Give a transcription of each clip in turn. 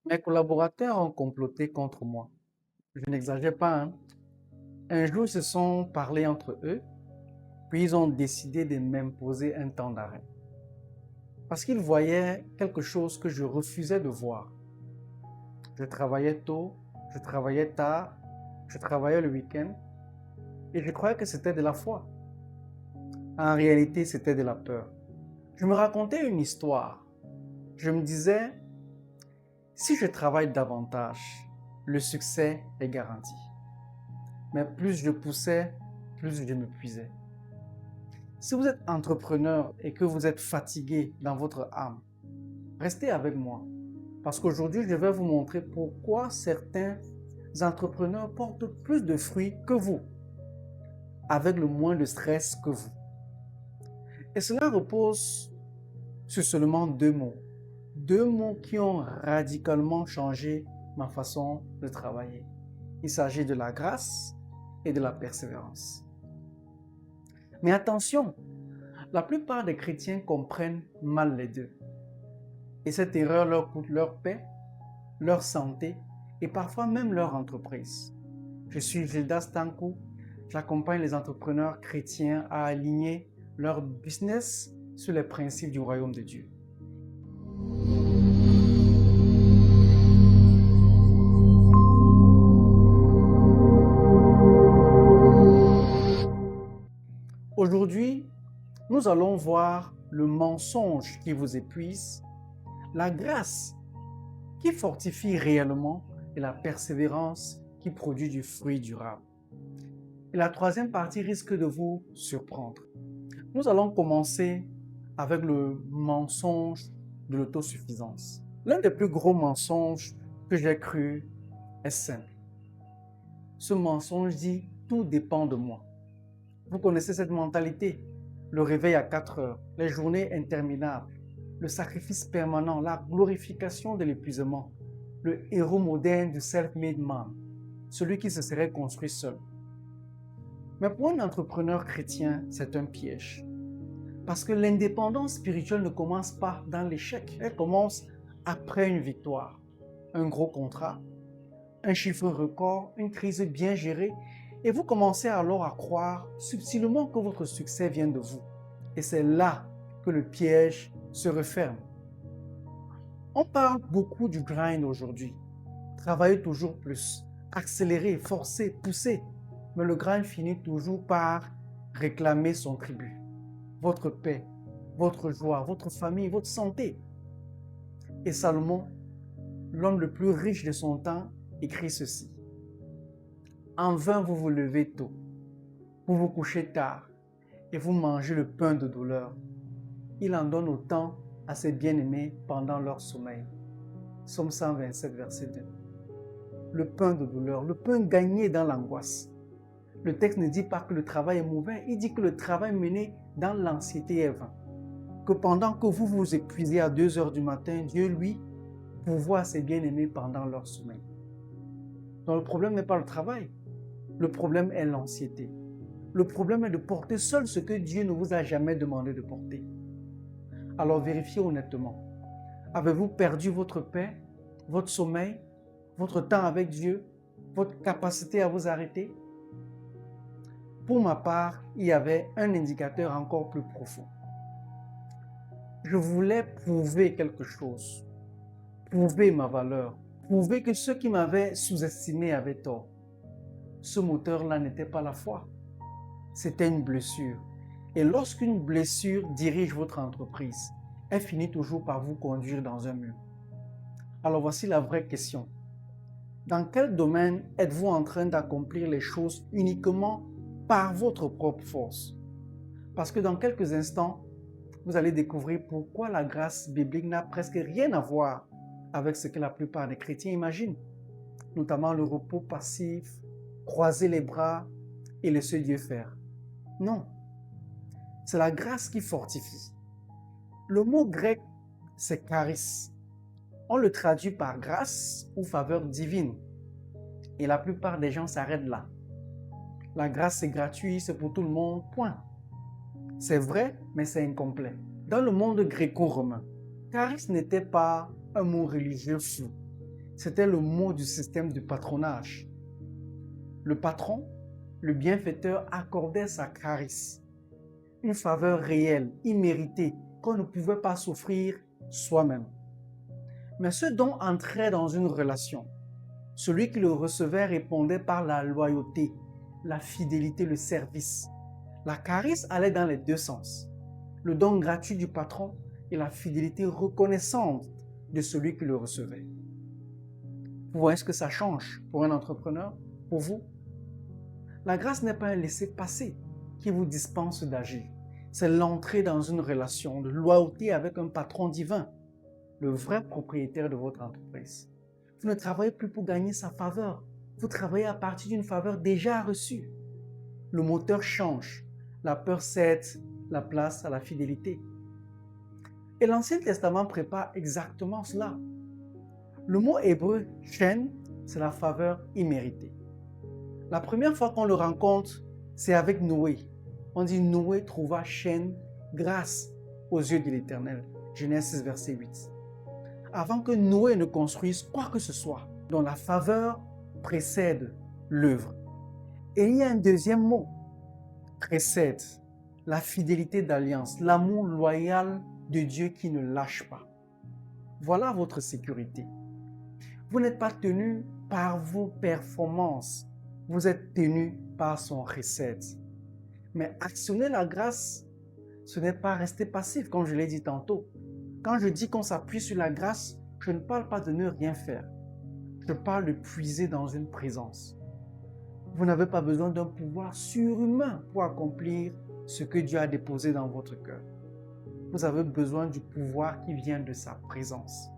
Mes collaborateurs ont comploté contre moi. Je n'exagère pas, hein. Un jour, ils se sont parlé entre eux, puis ils ont décidé de m'imposer un temps d'arrêt. Parce qu'ils voyaient quelque chose que je refusais de voir. Je travaillais tôt, je travaillais tard, je travaillais le week-end, et je croyais que c'était de la foi. En réalité, c'était de la peur. Je me racontais une histoire. Je me disais, si je travaille davantage, le succès est garanti. Mais plus je poussais, plus je m'épuisais. Si vous êtes entrepreneur et que vous êtes fatigué dans votre âme, restez avec moi. Parce qu'aujourd'hui, je vais vous montrer pourquoi certains entrepreneurs portent plus de fruits que vous, avec le moins de stress que vous. Et cela repose sur seulement deux mots. Deux mots qui ont radicalement changé ma façon de travailler. Il s'agit de la grâce et de la persévérance. Mais attention, la plupart des chrétiens comprennent mal les deux. Et cette erreur leur coûte leur paix, leur santé et parfois même leur entreprise. Je suis Gildas Tankou, j'accompagne les entrepreneurs chrétiens à aligner leur business sur les principes du royaume de Dieu. Aujourd'hui, nous allons voir le mensonge qui vous épuise, la grâce qui fortifie réellement et la persévérance qui produit du fruit durable. Et la troisième partie risque de vous surprendre. Nous allons commencer avec le mensonge de l'autosuffisance. L'un des plus gros mensonges que j'ai cru est simple. Ce mensonge dit « tout dépend de moi ». Vous connaissez cette mentalité. Le réveil à 4 heures, les journées interminables, le sacrifice permanent, la glorification de l'épuisement, le héros moderne du self-made man, celui qui se serait construit seul. Mais pour un entrepreneur chrétien, c'est un piège. Parce que l'indépendance spirituelle ne commence pas dans l'échec, elle commence après une victoire. Un gros contrat, un chiffre record, une crise bien gérée, et vous commencez alors à croire subtilement que votre succès vient de vous. Et c'est là que le piège se referme. On parle beaucoup du grind aujourd'hui. Travailler toujours plus, accélérer, forcer, pousser. Mais le grind finit toujours par réclamer son tribut. Votre paix, votre joie, votre famille, votre santé. Et Salomon, l'homme le plus riche de son temps, écrit ceci. En vain vous vous levez tôt, vous vous couchez tard et vous mangez le pain de douleur. Il en donne autant à ses bien-aimés pendant leur sommeil. Psaume 127, verset 2. Le pain de douleur, le pain gagné dans l'angoisse. Le texte ne dit pas que le travail est mauvais, il dit que le travail mené dans l'anxiété est vain. Que pendant que vous vous épuisez à 2 heures du matin, Dieu, lui, pourvoit ses bien-aimés pendant leur sommeil. Donc le problème n'est pas le travail, le problème est l'anxiété. Le problème est de porter seul ce que Dieu ne vous a jamais demandé de porter. Alors vérifiez honnêtement. Avez-vous perdu votre paix, votre sommeil, votre temps avec Dieu, votre capacité à vous arrêter? Pour ma part, il y avait un indicateur encore plus profond. Je voulais prouver quelque chose, prouver ma valeur, prouver que ceux qui m'avaient sous-estimé avaient tort. Ce moteur-là n'était pas la foi, c'était une blessure. Et lorsqu'une blessure dirige votre entreprise, elle finit toujours par vous conduire dans un mur. Alors voici la vraie question. Dans quel domaine êtes-vous en train d'accomplir les choses uniquement par votre propre force? Parce que dans quelques instants, vous allez découvrir pourquoi la grâce biblique n'a presque rien à voir avec ce que la plupart des chrétiens imaginent, notamment le repos passif, croiser les bras et laisser Dieu faire. Non, c'est la grâce qui fortifie. Le mot grec, c'est charis. On le traduit par grâce ou faveur divine. Et la plupart des gens s'arrêtent là. La grâce, c'est gratuit, c'est pour tout le monde, point. C'est vrai, mais c'est incomplet. Dans le monde gréco-romain, charis n'était pas un mot religieux fou. C'était le mot du système du patronage. Le patron, le bienfaiteur, accordait sa charis, une faveur réelle, imméritée, qu'on ne pouvait pas s'offrir soi-même. Mais ce don entrait dans une relation. Celui qui le recevait répondait par la loyauté, la fidélité, le service. La charis allait dans les deux sens. Le don gratuit du patron et la fidélité reconnaissante de celui qui le recevait. Vous voyez ce que ça change pour un entrepreneur, pour vous? La grâce n'est pas un laisser-passer qui vous dispense d'agir. C'est l'entrée dans une relation de loyauté avec un patron divin, le vrai propriétaire de votre entreprise. Vous ne travaillez plus pour gagner sa faveur. Vous travaillez à partir d'une faveur déjà reçue. Le moteur change. La peur cède la place à la fidélité. Et l'Ancien Testament prépare exactement cela. Le mot hébreu « chen », c'est la faveur imméritée. La première fois qu'on le rencontre, c'est avec Noé. On dit Noé trouva chen, grâce aux yeux de l'Éternel. Genèse 6, verset 8. Avant que Noé ne construise quoi que ce soit, dont la faveur précède l'œuvre. Et il y a un deuxième mot, précède, la fidélité d'alliance, l'amour loyal de Dieu qui ne lâche pas. Voilà votre sécurité. Vous n'êtes pas tenu par vos performances, vous êtes tenu par son recette. Mais actionner la grâce, ce n'est pas rester passif, comme je l'ai dit tantôt. Quand je dis qu'on s'appuie sur la grâce, je ne parle pas de ne rien faire. Je parle de puiser dans une présence. Vous n'avez pas besoin d'un pouvoir surhumain pour accomplir ce que Dieu a déposé dans votre cœur. Vous avez besoin du pouvoir qui vient de sa présence.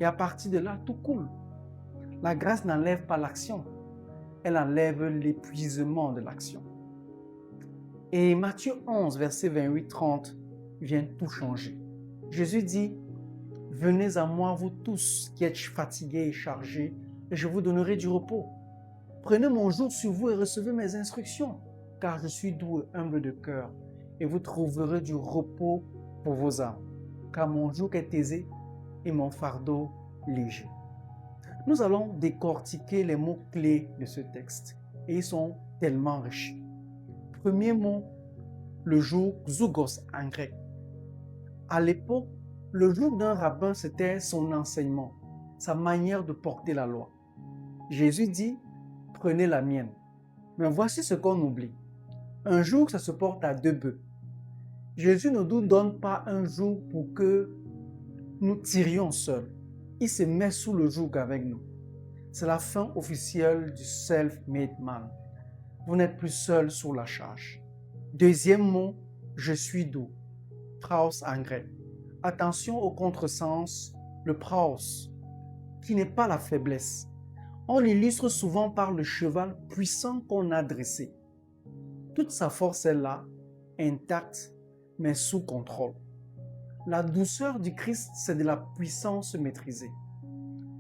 Et à partir de là, tout coule. La grâce n'enlève pas l'action. Elle enlève l'épuisement de l'action. Et Matthieu 11, verset 28-30 vient tout changer. Jésus dit, « Venez à moi, vous tous qui êtes fatigués et chargés, et je vous donnerai du repos. Prenez mon joug sur vous et recevez mes instructions, car je suis doux et humble de cœur, et vous trouverez du repos pour vos âmes, car mon joug est aisé et mon fardeau léger. » Nous allons décortiquer les mots-clés de ce texte, et ils sont tellement riches. Premier mot, le joug zougos en grec. À l'époque, le joug d'un rabbin, c'était son enseignement, sa manière de porter la loi. Jésus dit, prenez la mienne. Mais voici ce qu'on oublie. Un joug, ça se porte à deux bœufs. Jésus ne nous donne pas un joug pour que nous tirions seuls. Il se met sous le joug avec nous. C'est la fin officielle du self-made man. Vous n'êtes plus seul sous la charge. Deuxième mot, je suis doux. Praos en grec. Attention au contresens, le praos, qui n'est pas la faiblesse. On l'illustre souvent par le cheval puissant qu'on a dressé. Toute sa force est là, intacte, mais sous contrôle. La douceur du Christ, c'est de la puissance maîtrisée.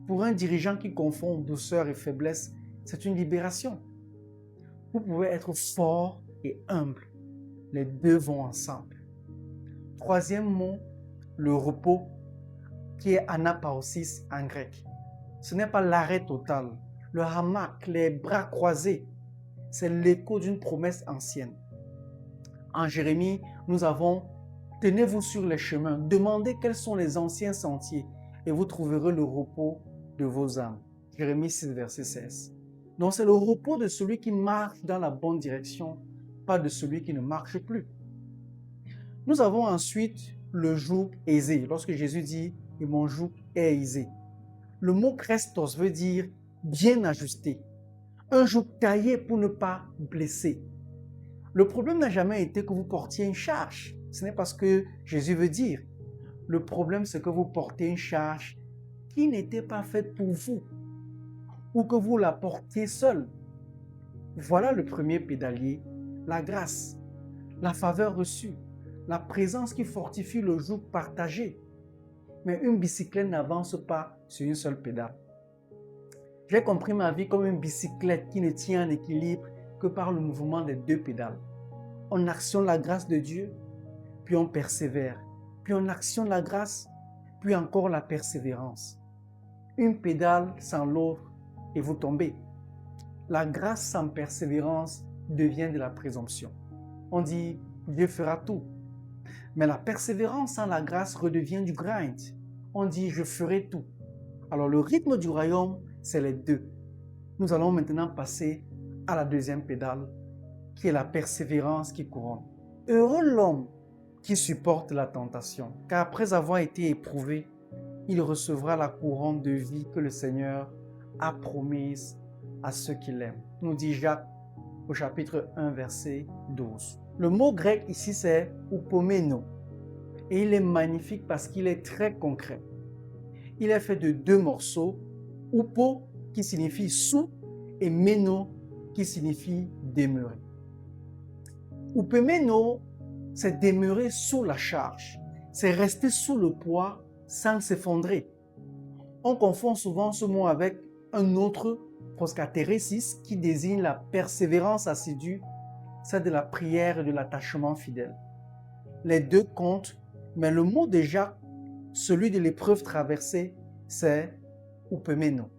Pour un dirigeant qui confond douceur et faiblesse, c'est une libération. Vous pouvez être fort et humble. Les deux vont ensemble. Troisième mot, le repos, qui est anapaosis en grec. Ce n'est pas l'arrêt total, le hamac, les bras croisés. C'est l'écho d'une promesse ancienne. En Jérémie, nous avons « Tenez-vous sur les chemins, demandez quels sont les anciens sentiers, et vous trouverez le repos de vos âmes. » Jérémie 6, verset 16. Donc c'est le repos de celui qui marche dans la bonne direction, pas de celui qui ne marche plus. Nous avons ensuite le joug aisé. Lorsque Jésus dit « et mon joug est aisé », le mot Christos veut dire bien ajusté. Un joug taillé pour ne pas blesser. Le problème n'a jamais été que vous portiez une charge. Ce n'est pas ce que Jésus veut dire. Le problème, c'est que vous portez une charge qui n'était pas faite pour vous ou que vous la portiez seul. Voilà le premier pédalier, la grâce, la faveur reçue, la présence qui fortifie le joug partagé. Mais une bicyclette n'avance pas sur une seule pédale. J'ai compris ma vie comme une bicyclette qui ne tient en équilibre que par le mouvement des deux pédales. On actionne la grâce de Dieu, puis on persévère, puis on actionne la grâce, puis encore la persévérance. une pédale sans l'autre et vous tombez. La grâce sans persévérance devient de la présomption. On dit Dieu fera tout. Mais la persévérance sans la grâce redevient du grind. On dit je ferai tout. Alors le rythme du royaume, c'est les deux. Nous allons maintenant passer à la deuxième pédale, qui est la persévérance qui couronne. Heureux l'homme qui supporte la tentation, car après avoir été éprouvé, il recevra la couronne de vie que le Seigneur a promise à ceux qui l'aiment. Nous dit Jacques au chapitre 1, verset 12. Le mot grec ici, c'est upomeno. Et il est magnifique parce qu'il est très concret. Il est fait de deux morceaux, upo qui signifie sous et meno qui signifie demeurer. Upomeno, c'est demeurer sous la charge. C'est rester sous le poids sans s'effondrer. On confond souvent ce mot avec un autre, proskateresis, qui désigne la persévérance assidue, celle de la prière et de l'attachement fidèle. Les deux comptent, mais le mot de Jacques, celui de l'épreuve traversée, c'est upomeno.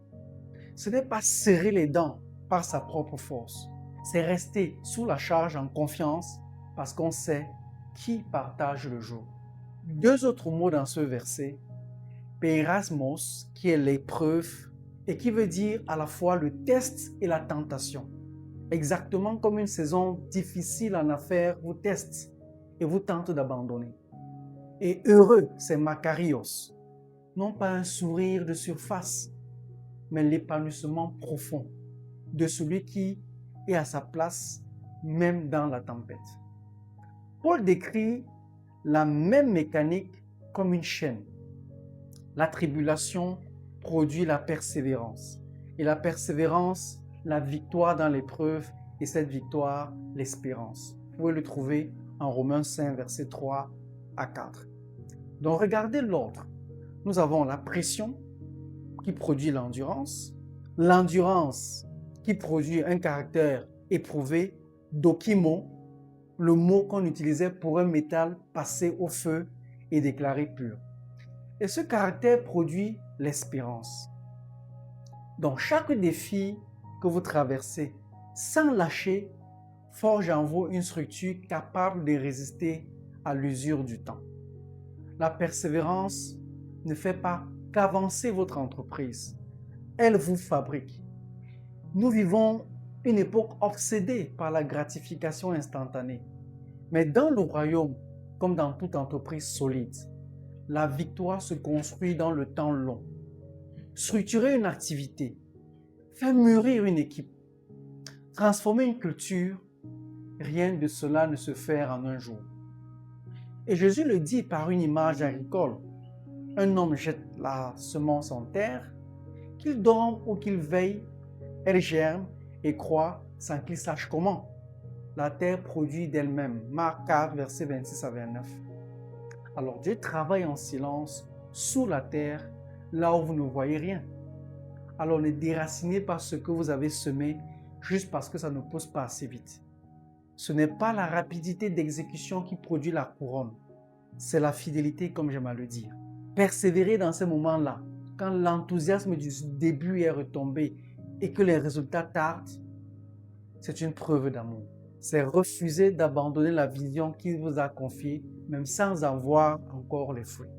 Ce n'est pas serrer les dents par sa propre force. C'est rester sous la charge en confiance parce qu'on sait qui partage le jour. Deux autres mots dans ce verset, peirasmos, qui est l'épreuve et qui veut dire à la fois le test et la tentation. Exactement comme une saison difficile en affaires vous teste et vous tente d'abandonner. Et heureux, c'est makarios, non pas un sourire de surface, mais l'épanouissement profond de celui qui est à sa place même dans la tempête. Paul décrit la même mécanique comme une chaîne. La tribulation produit la persévérance et la persévérance, la victoire dans l'épreuve et cette victoire, l'espérance. Vous pouvez le trouver en Romains 5, versets 3 à 4. Donc regardez l'ordre. Nous avons la pression qui produit l'endurance qui produit un caractère éprouvé, dokimo, le mot qu'on utilisait pour un métal passé au feu et déclaré pur. Et ce caractère produit l'espérance. Donc chaque défi que vous traversez, sans lâcher, forge en vous une structure capable de résister à l'usure du temps. La persévérance ne fait pas qu'avancer votre entreprise. Elle vous fabrique. Nous vivons une époque obsédée par la gratification instantanée. Mais dans le royaume, comme dans toute entreprise solide, la victoire se construit dans le temps long. Structurer une activité, faire mûrir une équipe, transformer une culture, rien de cela ne se fait en un jour. Et Jésus le dit par une image agricole. Un homme jette la semence en terre, qu'il dorme ou qu'il veille, elle germe et croît sans qu'il sache comment. La terre produit d'elle-même. Marc 4, versets 26 à 29. Alors Dieu travaille en silence sous la terre, là où vous ne voyez rien. Alors ne déracinez pas ce que vous avez semé juste parce que ça ne pousse pas assez vite. Ce n'est pas la rapidité d'exécution qui produit la couronne. C'est la fidélité, comme j'aime à le dire. Persévérer dans ces moments-là, quand l'enthousiasme du début est retombé et que les résultats tardent, c'est une preuve d'amour. C'est refuser d'abandonner la vision qu'il vous a confiée, même sans en voir encore les fruits.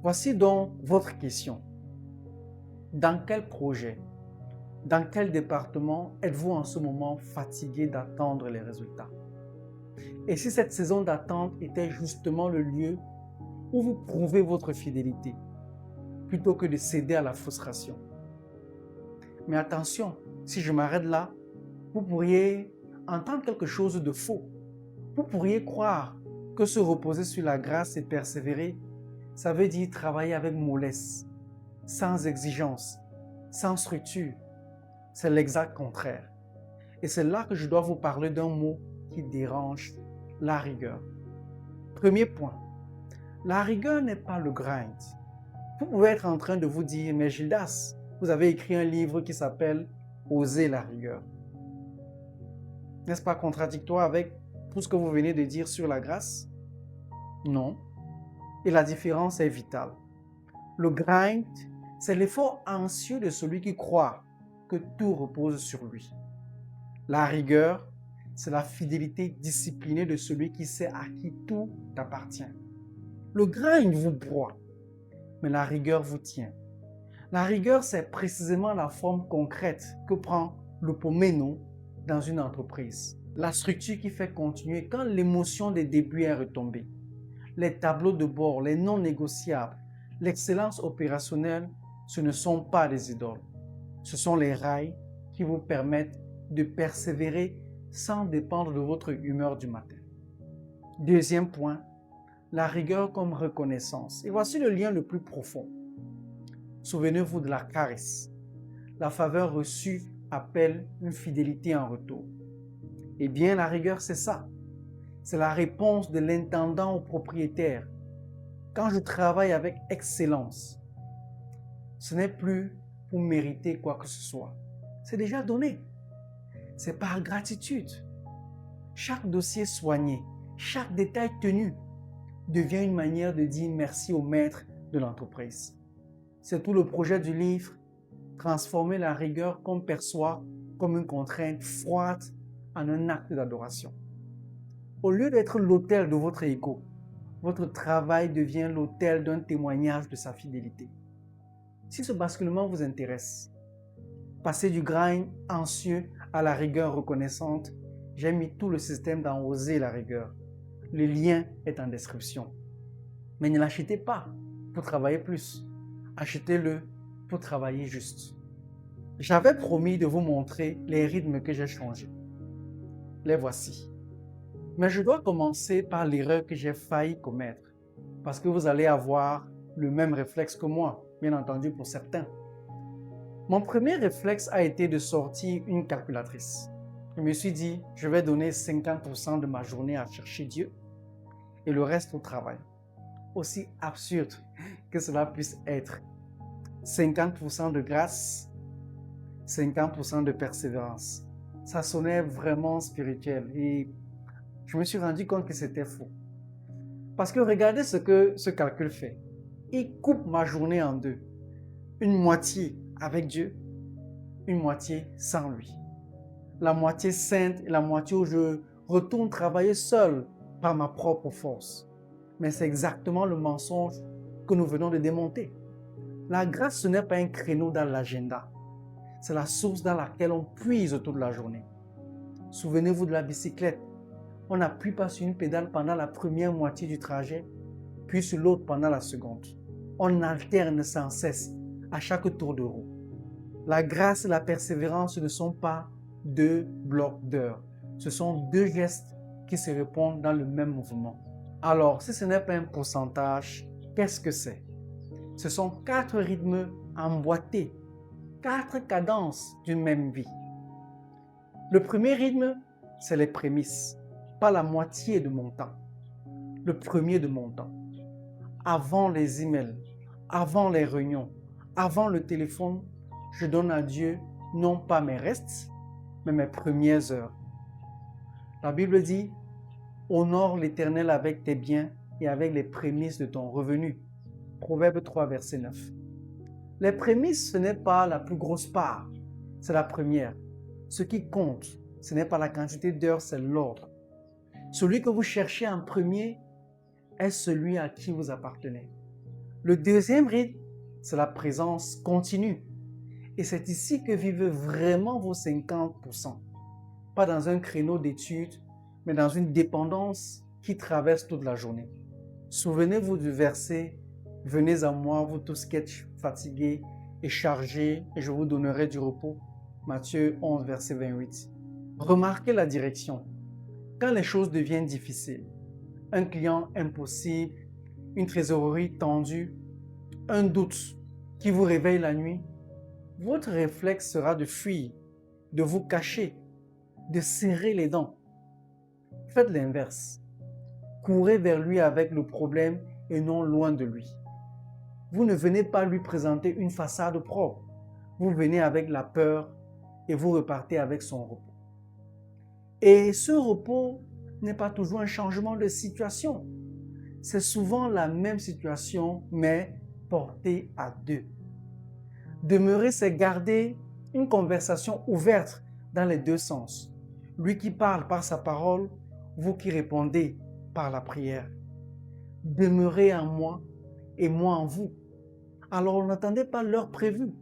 Voici donc votre question. Dans quel projet, dans quel département êtes-vous en ce moment fatigué d'attendre les résultats? Et si cette saison d'attente était justement le lieu où vous prouvez votre fidélité, plutôt que de céder à la frustration? Mais attention, si je m'arrête là, vous pourriez entendre quelque chose de faux. Vous pourriez croire que se reposer sur la grâce et persévérer, ça veut dire travailler avec mollesse, sans exigence, sans structure. C'est l'exact contraire. Et c'est là que je dois vous parler d'un mot qui dérange, la rigueur. Premier point, la rigueur n'est pas le grind. Vous pouvez être en train de vous dire, mais Gildas, vous avez écrit un livre qui s'appelle « Oser la rigueur ». N'est-ce pas contradictoire avec tout ce que vous venez de dire sur la grâce? Non. Et la différence est vitale. Le grind, C'est l'effort anxieux de celui qui croit que tout repose sur lui. La rigueur, c'est la fidélité disciplinée de celui qui sait à qui tout appartient. Le grain vous broie, mais la rigueur vous tient. La rigueur, c'est précisément la forme concrète que prend l'upomeno dans une entreprise. La structure qui fait continuer quand l'émotion des débuts est retombée. Les tableaux de bord, les non négociables, l'excellence opérationnelle, ce ne sont pas des idoles. Ce sont les rails qui vous permettent de persévérer sans dépendre de votre humeur du matin. Deuxième point, la rigueur comme reconnaissance. Et voici le lien le plus profond. Souvenez-vous de la charis. La faveur reçue appelle une fidélité en retour. Eh bien, la rigueur, c'est ça. C'est la réponse de l'intendant au propriétaire. Quand je travaille avec excellence, ce n'est plus pour mériter quoi que ce soit. C'est déjà donné. C'est par gratitude. Chaque dossier soigné, chaque détail tenu devient une manière de dire merci au maître de l'entreprise. C'est tout le projet du livre, transformer la rigueur qu'on perçoit comme une contrainte froide en un acte d'adoration. Au lieu d'être l'autel de votre ego, votre travail devient l'autel d'un témoignage de sa fidélité. Si ce basculement vous intéresse, passer du grain anxieux à la rigueur reconnaissante, j'ai mis tout le système dans Oser la rigueur. Le lien est en description. Mais ne l'achetez pas pour travailler plus. Achetez-le pour travailler juste. J'avais promis de vous montrer les rythmes que j'ai changés. Les voici. Mais je dois commencer par l'erreur que j'ai failli commettre, parce que vous allez avoir le même réflexe que moi, bien entendu pour certains. Mon premier réflexe a été de sortir une calculatrice. Je me suis dit, je vais donner 50% de ma journée à chercher Dieu et le reste au travail. Aussi absurde que cela puisse être. 50% de grâce, 50% de persévérance. Ça sonnait vraiment spirituel et je me suis rendu compte que c'était faux. Parce que regardez ce que ce calcul fait. Il coupe ma journée en deux. Une moitié avec Dieu, une moitié sans lui. La moitié sainte et la moitié où je retourne travailler seul par ma propre force. Mais c'est exactement le mensonge que nous venons de démonter. La grâce, ce n'est pas un créneau dans l'agenda. C'est la source dans laquelle on puise toute la journée. Souvenez-vous de la bicyclette. On n'appuie pas sur une pédale pendant la première moitié du trajet, puis sur l'autre pendant la seconde. On alterne sans cesse à chaque tour de roue. La grâce et la persévérance ne sont pas deux blocs d'heures. Ce sont deux gestes qui se répondent dans le même mouvement. Alors, si ce n'est pas un pourcentage, qu'est-ce que c'est? Ce sont 4 rythmes emboîtés, 4 cadences d'une même vie. Le premier rythme, c'est les prémices, pas la moitié de mon temps. Le premier de mon temps. Avant les emails, avant les réunions, avant le téléphone, je donne à Dieu non pas mes restes, mais mes premières heures. La Bible dit, honore l'Éternel avec tes biens et avec les prémices de ton revenu. Proverbe 3, verset 9. Les prémices, ce n'est pas la plus grosse part, c'est la première. Ce qui compte, ce n'est pas la quantité d'heures, c'est l'ordre. Celui que vous cherchez en premier est celui à qui vous appartenez. Le deuxième rythme, c'est la présence continue. Et c'est ici que vivent vraiment vos 50%. Pas dans un créneau d'études, mais dans une dépendance qui traverse toute la journée. Souvenez-vous du verset « Venez à moi, vous tous qui êtes fatigués et chargés, et je vous donnerai du repos ». Matthieu 11, verset 28. Remarquez la direction. Quand les choses deviennent difficiles, un client impossible, une trésorerie tendue, un doute qui vous réveille la nuit, votre réflexe sera de fuir, de vous cacher, de serrer les dents. Faites l'inverse. Courez vers lui avec le problème et non loin de lui. Vous ne venez pas lui présenter une façade propre. Vous venez avec la peur et vous repartez avec son repos. Et ce repos n'est pas toujours un changement de situation. C'est souvent la même situation, mais portée à deux. Demeurer, c'est garder une conversation ouverte dans les deux sens. Lui qui parle par sa parole, vous qui répondez par la prière. Demeurez en moi et moi en vous. Alors n'attendez pas l'heure prévue.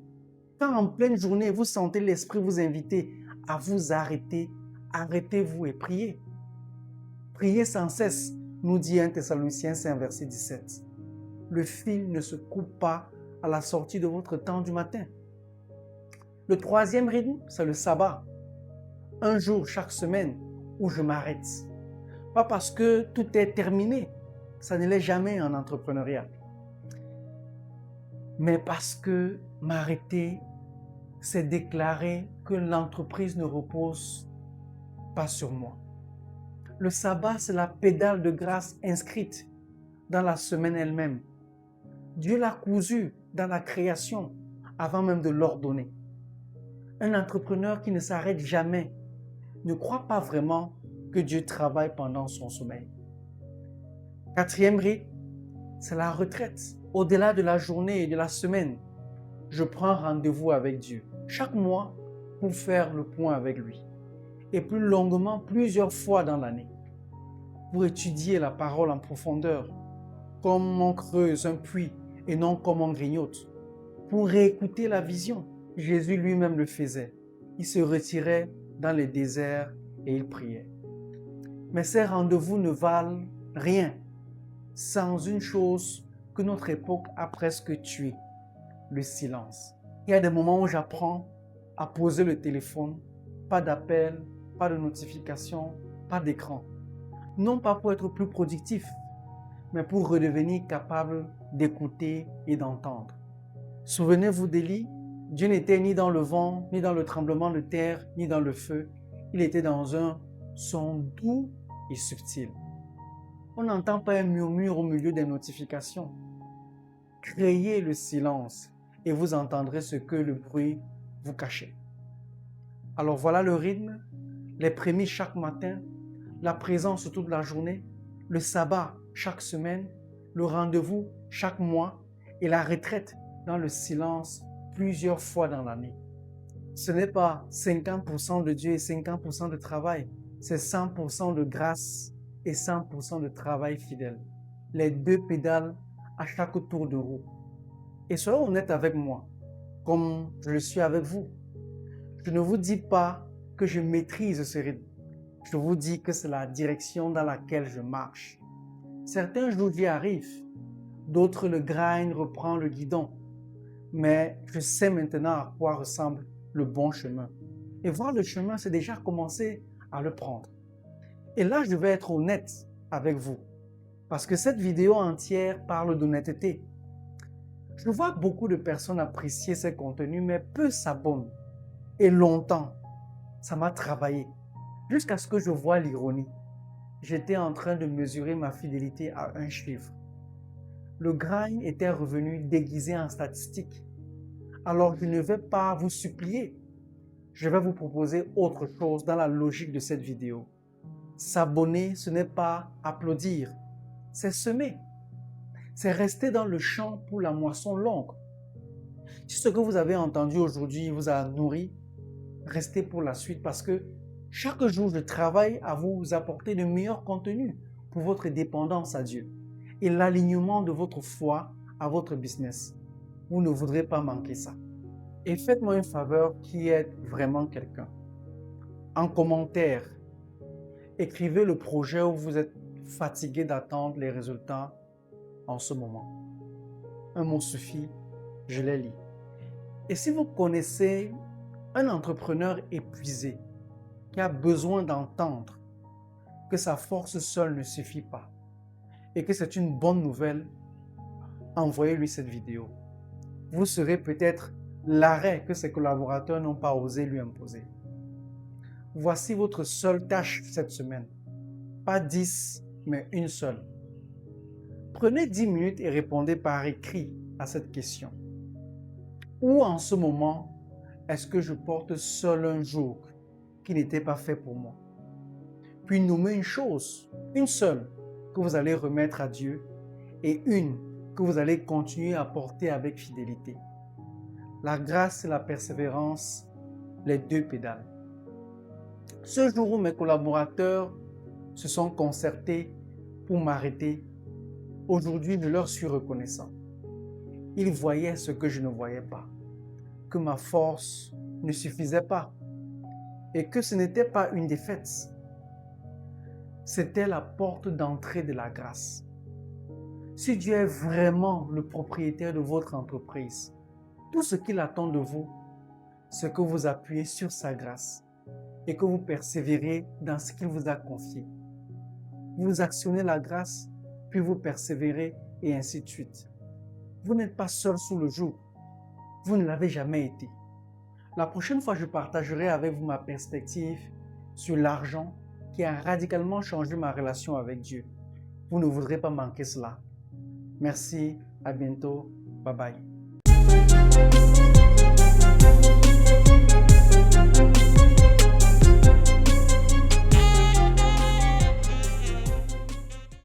Quand en pleine journée, vous sentez l'Esprit vous inviter à vous arrêter, arrêtez-vous et priez. Priez sans cesse, nous dit 1 Thessaloniciens 5, verset 17. Le fil ne se coupe pas à la sortie de votre temps du matin. Le troisième rythme, c'est le sabbat. Un jour chaque semaine où je m'arrête. Pas parce que tout est terminé, ça ne l'est jamais en entrepreneuriat. Mais parce que m'arrêter, c'est déclarer que l'entreprise ne repose pas sur moi. Le sabbat, c'est la pédale de grâce inscrite dans la semaine elle-même. Dieu l'a cousu dans la création avant même de l'ordonner. Un entrepreneur qui ne s'arrête jamais ne croit pas vraiment que Dieu travaille pendant son sommeil. Quatrième rythme, c'est la retraite. Au-delà de la journée et de la semaine, je prends rendez-vous avec Dieu chaque mois pour faire le point avec lui. Et plus longuement, plusieurs fois dans l'année, pour étudier la parole en profondeur, comme on creuse un puits et non comme on grignote, pour réécouter la vision. Jésus lui-même le faisait. Il se retirait dans les déserts et il priait. Mais ces rendez-vous ne valent rien sans une chose que notre époque a presque tuée, le silence. Il y a des moments où j'apprends à poser le téléphone, pas d'appel, pas de notification, pas d'écran. Non pas pour être plus productif, mais pour redevenir capable d'écouter et d'entendre. Souvenez-vous d'Élie, Dieu n'était ni dans le vent, ni dans le tremblement de terre, ni dans le feu. Il était dans un son doux et subtil. On n'entend pas un murmure au milieu des notifications. Créez le silence et vous entendrez ce que le bruit vous cachait. Alors voilà le rythme, les prémices chaque matin, la présence toute la journée, le sabbat chaque semaine, le rendez-vous chaque mois et la retraite dans le silence plusieurs fois dans l'année. Ce n'est pas 50% de Dieu et 50% de travail, c'est 100% de grâce et 100% de travail fidèle. Les deux pédales à chaque tour de roue. Et soyez honnête avec moi, comme je le suis avec vous. Je ne vous dis pas que je maîtrise ce rythme. Je vous dis que c'est la direction dans laquelle je marche. Certains jours j'y arrive, d'autres le grind reprend le guidon. Mais je sais maintenant à quoi ressemble le bon chemin. Et voir le chemin, c'est déjà commencer à le prendre. Et là, je vais être honnête avec vous, parce que cette vidéo entière parle d'honnêteté. Je vois beaucoup de personnes apprécier ces contenus, mais peu s'abonnent. Et longtemps, ça m'a travaillé, jusqu'à ce que je vois l'ironie. J'étais en train de mesurer ma fidélité à un chiffre. Le grind était revenu déguisé en statistique. Alors je ne vais pas vous supplier. Je vais vous proposer autre chose dans la logique de cette vidéo. S'abonner, ce n'est pas applaudir, c'est semer. C'est rester dans le champ pour la moisson longue. Si ce que vous avez entendu aujourd'hui vous a nourri, restez pour la suite parce que chaque jour je travaille à vous apporter de meilleurs contenus pour votre dépendance à Dieu et l'alignement de votre foi à votre business. Vous ne voudrez pas manquer ça. Et faites-moi une faveur qui aide vraiment quelqu'un. En commentaire, écrivez le projet où vous êtes fatigué d'attendre les résultats en ce moment. Un mot suffit, je les lis. Et si vous connaissez un entrepreneur épuisé qui a besoin d'entendre que sa force seule ne suffit pas et que c'est une bonne nouvelle, envoyez-lui cette vidéo. Vous serez peut-être l'arrêt que ses collaborateurs n'ont pas osé lui imposer. Voici votre seule tâche cette semaine. Pas 10, mais une seule. Prenez 10 minutes et répondez par écrit à cette question. Où en ce moment est-ce que je porte seul un jour qui n'était pas fait pour moi? Puis nommez une chose, une seule, que vous allez remettre à Dieu et une que vous allez continuer à porter avec fidélité. la grâce et la persévérance, les deux pédales. Ce jour où mes collaborateurs se sont concertés pour m'arrêter, aujourd'hui je leur suis reconnaissant. Ils voyaient ce que je ne voyais pas, que ma force ne suffisait pas et que ce n'était pas une défaite. C'était la porte d'entrée de la grâce. Si Dieu est vraiment le propriétaire de votre entreprise, tout ce qu'il attend de vous, c'est que vous appuyez sur sa grâce et que vous persévérez dans ce qu'il vous a confié. Vous actionnez la grâce, puis vous persévérez et ainsi de suite. Vous n'êtes pas seul sous le joug. Vous ne l'avez jamais été. La prochaine fois, je partagerai avec vous ma perspective sur l'argent qui a radicalement changé ma relation avec Dieu. Vous ne voudrez pas manquer cela. Merci, à bientôt, bye bye.